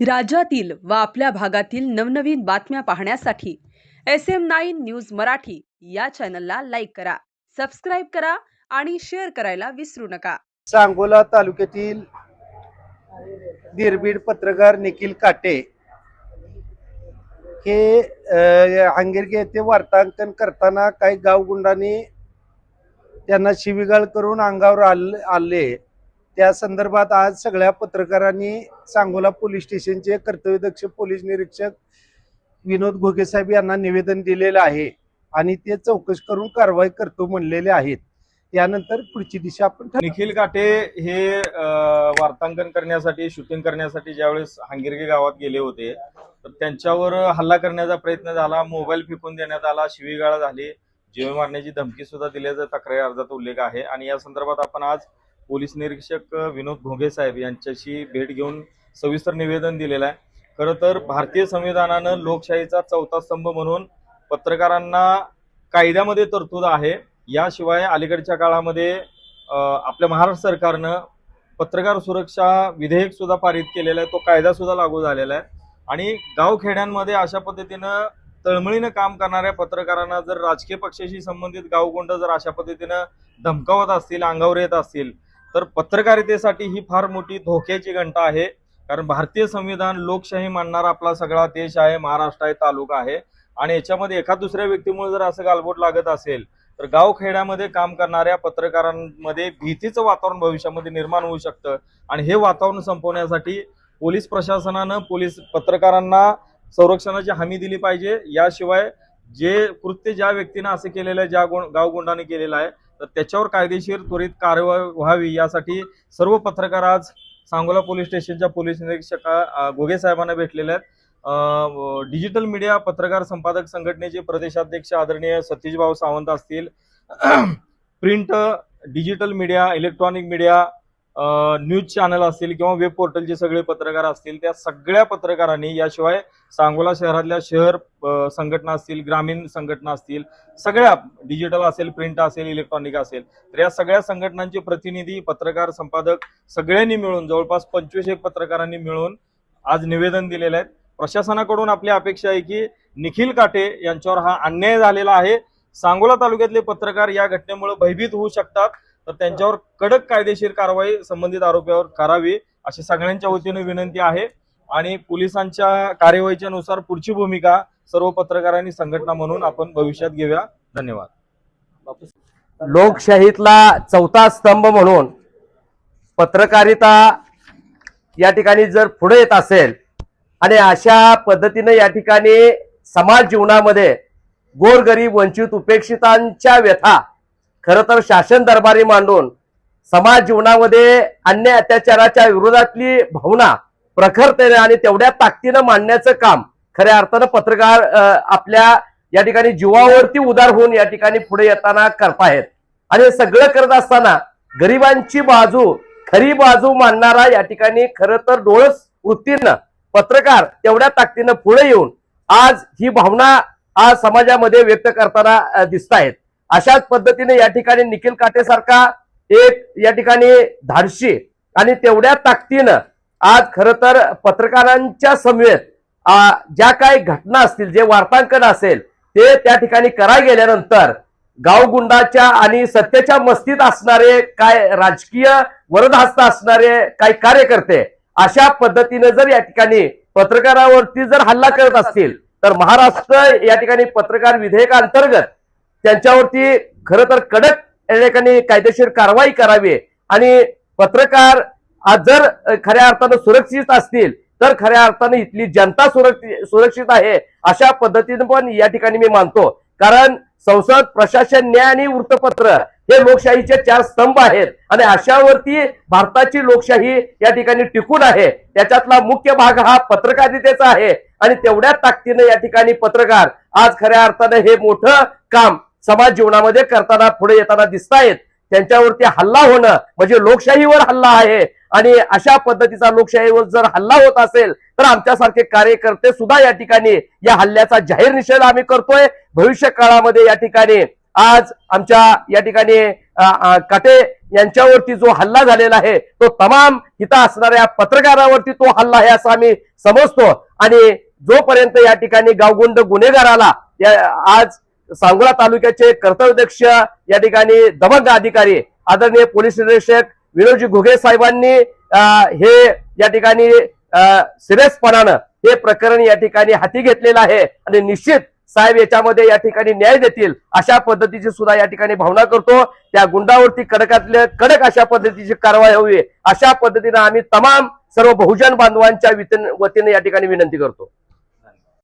राज्यातील व आपल्या भागातील नवनवीन बातम्या पाहण्यासाठी SM9 न्यूज मराठी या चॅनलला लाईक करा, सबस्क्राईब करा आणि शेअर करायला विसरू नका। सांगोला तालुक्यातील दिरबीड पत्रकार निखिल काटे हे हांगेरगे येथे वार्तांकन करताना काही गावगुंडांनी त्यांना शिवीगाळ करून अंगावर आले। त्या संदर्भात आज सगळ्या पत्रकारांनी सांगोला पोलीस स्टेशनचे कर्तव्यदक्ष पोलीस निरीक्षक विनोद घोगे साहेब यांना निवेदन दिलेले आहे आणि ते चौकशी करून कारवाई करतो म्हणलेले आहेत। त्यानंतर पुढची दिशा आपण निखिल काटे हे वार्तांकन करण्यासाठी शूटिंग करण्यासाठी ज्यावेळेस हांगेरगे गावात गेले होते तर त्यांच्यावर हल्ला करण्याचा प्रयत्न झाला, मोबाईल फेकून देण्यात आला, शिवीगाळ झाली, जीवे मारण्याची धमकी सुद्धा दिल्याचा तक्रारी अर्जात उल्लेख आहे। आणि या संदर्भात आपण आज पोलीस निरीक्षक विनोद घोगे साहेब यांच्याशी भेट घेऊन सविस्तर निवेदन दिलेलं आहे। खरं तर भारतीय संविधानानं लोकशाहीचा चौथा स्तंभ म्हणून पत्रकारांना कायद्यामध्ये तरतूद आहे। याशिवाय अलीकडच्या काळामध्ये आपल्या महाराष्ट्र सरकारनं पत्रकार सुरक्षा विधेयक सुद्धा पारित केलेलं आहे, तो कायदा सुद्धा लागू झालेला आहे। आणि गावखेड्यांमध्ये अशा पद्धतीनं तळमळीनं काम करणाऱ्या पत्रकारांना जर राजकीय पक्षाशी संबंधित गावगुंड जर अशा पद्धतीनं धमकावत असतील, अंगावर येत असतील तर पत्रकारितेसाठी ही फार मोठी धोक्याची घंटा आहे। कारण भारतीय संविधान लोकशाही मानणारा आपला सगळा देश आहे, महाराष्ट्र आहे, तालुका आहे आणि याच्यामध्ये एका दुसऱ्या व्यक्तीमुळे जर असं गालबोट लागत असेल तर गावखेड्यामध्ये काम करणाऱ्या पत्रकारांमध्ये भीतीचं वातावरण भविष्यामध्ये निर्माण होऊ शकतं। आणि हे वातावरण संपवण्यासाठी पोलीस प्रशासनानं पत्रकारांना संरक्षणाची हमी दिली पाहिजे। याशिवाय जे कृत्य ज्या व्यक्तीनं असं केलेलं आहे, ज्या गावगुंडाने केलेलं आहे तर त्याच्यावर कायदेशीर त्वरित कारवाई व्हावी यासाठी सर्व पत्रकार आज सांगोला पोलीस स्टेशनच्या पोलीस निरीक्षक घोगे साहेबांना भेटलेले आहेत। डिजिटल मीडिया पत्रकार संपादक संघटनेचे प्रदेशाध्यक्ष आदरणीय सतीशभाऊ सावंत असतील, print digital media electronic media news channel असतील किंवा वेब पोर्टलचे सगळे पत्रकार असतील, त्या सगळ्या पत्रकारांनी, याशिवाय सांगोला शहरातल्या शहर संघटना असतील, ग्रामीण संघटना असतील, सगळ्या डिजिटल असेल, प्रिंट असेल, इलेक्ट्रॉनिक असेल, तर या सगळ्या संघटनांचे प्रतिनिधी, पत्रकार, संपादक सगळ्यांनी मिळून जवळपास 25 पत्रकारांनी मिळून आज निवेदन दिलेलं आहे। प्रशासनाकडून आपली अपेक्षा आहे की निखिल काटे यांच्यावर हा अन्याय झालेला आहे। सांगोला तालुक्यातले पत्रकार या घटनेमुळे भयभीत होऊ शकतात, तर त्यांच्यावर कडक कायदेशीर कारवाई संबंधित आरोपीवर करावी अशी सगळ्यांच्या वतीने विनंती आहे। आणि पोलिसांच्या कार्यवाहीच्या नुसार पुढची भूमिका सर्व पत्रकारांनी संघटना म्हणून आपण भविष्यात घेऊया। धन्यवाद। लोकशाहीतला चौथा स्तंभ म्हणून पत्रकारिता या ठिकाणी जर पुढे येत असेल आणि अशा पद्धतीने या ठिकाणी समाज जीवनामध्ये गोरगरीब वंचित उपेक्षितांच्या व्यथा खरं तर शासन दरबारी मांडून समाज जीवनामध्ये अन्याय अत्याचाराच्या विरोधातली भावना प्रखरतेने आणि तेवढ्या ताकदीनं मांडण्याचं काम खऱ्या अर्थानं पत्रकार आपल्या या ठिकाणी जीवावरती उदार होऊन या ठिकाणी पुढे येताना करतायत। आणि हे सगळं करत असताना गरिबांची बाजू, खरी बाजू मांडणारा या ठिकाणी खरं तर डोळस वृत्तीनं पत्रकार तेवढ्या ताकदीनं पुढे येऊन आज ही भावना आज समाजामध्ये व्यक्त करताना दिसत आहेत। अशाच पद्धतीने या ठिकाणी निखिल काटे सारखा एक या ठिकाणी धाडशी आणि तेवढ्या ताकदीनं आज खरं तर पत्रकारांच्या समवेत ज्या काही घटना असतील, जे वार्तांकन असेल ते त्या ठिकाणी करायला गेल्यानंतर गावगुंडाच्या आणि सत्तेच्या मस्तीत असणारे काय राजकीय वरदहस्त असणारे काही कार्यकर्ते अशा पद्धतीने जर या ठिकाणी पत्रकारावरती जर हल्ला करत असतील तर महाराष्ट्र या ठिकाणी पत्रकार विधेयकांतर्गत त्यांच्यावरती खरं तर कडक या ठिकाणी कायदेशीर कारवाई करावी। आणि पत्रकार आज जर खऱ्या अर्थानं सुरक्षित असतील तर खऱ्या अर्थानं इथली जनता सुरक्षित आहे अशा पद्धतीने पण या ठिकाणी मी मानतो। कारण संसद, प्रशासन, न्याय आणि वृत्तपत्र हे लोकशाहीचे 4 स्तंभ आहेत आणि अशावरती भारताची लोकशाही या ठिकाणी टिकून आहे। त्याच्यातला मुख्य भाग हा पत्रकारितेचा आहे आणि तेवढ्या ताकदीने या ठिकाणी पत्रकार आज खऱ्या अर्थानं हे मोठं काम समाज जीवनामध्ये करताना पुढे येताना दिसतायत। त्यांच्यावरती हल्ला होणं म्हणजे लोकशाहीवर हल्ला आहे आणि अशा पद्धतीचा लोकशाहीवर जर हल्ला होत असेल तर आमच्यासारखे कार्यकर्ते सुद्धा या ठिकाणी या हल्ल्याचा जाहीर निषेध आम्ही करतोय। भविष्य काळामध्ये या ठिकाणी आज आमच्या या ठिकाणी काटे यांच्यावरती जो हल्ला झालेला आहे तो तमाम इथं असणाऱ्या पत्रकारावरती तो हल्ला आहे असं आम्ही समजतो। आणि जोपर्यंत या ठिकाणी गावगुंड गुन्हेगाराला आज सांगोला तालुक्याचे कर्तव्यदक्ष या ठिकाणी दबंग अधिकारी आदरणीय पोलीस निरीक्षक विनोदजी घुगे साहेबांनी हे या ठिकाणी सिरियसपणानं हे प्रकरण या ठिकाणी हाती घेतलेलं आहे आणि निश्चित साहेब याच्यामध्ये या ठिकाणी न्याय देतील अशा पद्धतीची सुद्धा या ठिकाणी भावना करतो। त्या गुंडावरती कडकातल्या कडक अशा पद्धतीची कारवाई हवी अशा पद्धतीने आम्ही तमाम सर्व बहुजन बांधवांच्या वतीने या ठिकाणी विनंती करतो।